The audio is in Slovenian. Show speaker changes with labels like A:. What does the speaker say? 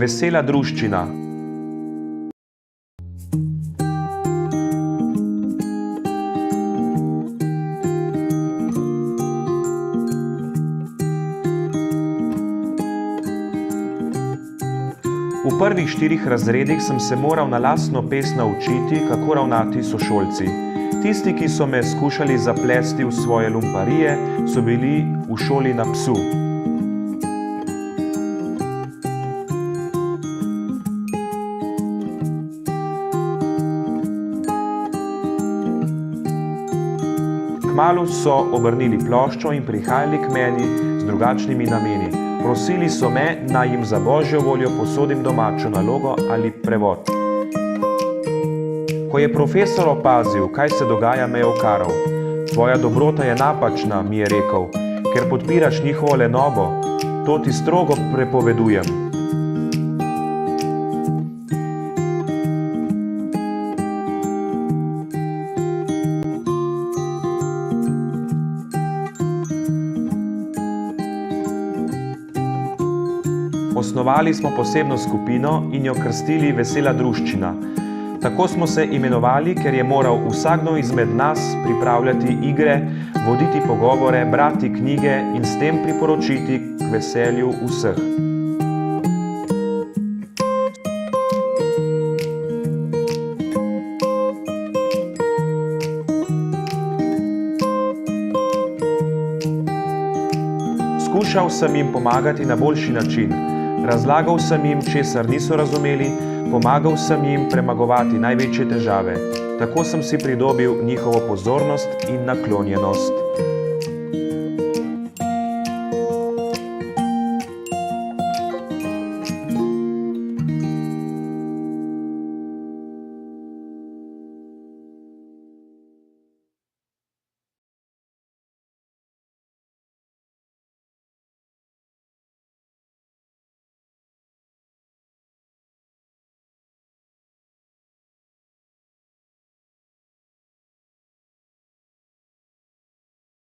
A: Vesela druščina. V prvih 4 razredih sem se moral na lastno pest naučiti, kako ravnati s sošolci. Tisti, ki so me skušali zaplesti v svoje lumparije, so bili v šoli na psu. Kmalu so obrnili ploščo in prihajali k meni z drugačnimi nameni. Prosili so me, naj jim za božjo voljo posodim domačo nalogo ali prevod. Ko je profesor opazil, kaj se dogaja, me je ukaral. Tvoja dobrota je napačna, mi je rekel, ker podpiraš njihovo lenobo. To ti strogo prepovedujem. Osnovali smo posebno skupino in jo krstili Vesela druščina. Tako smo se imenovali, ker je moral vsakdo izmed nas pripravljati igre, voditi pogovore, brati knjige in s tem priporočiti k veselju vseh. Skušal sem jim pomagati na boljši način. Razlagal sem jim, česar niso razumeli, pomagal sem jim premagovati največje težave. Tako sem si pridobil njihovo pozornost in naklonjenost.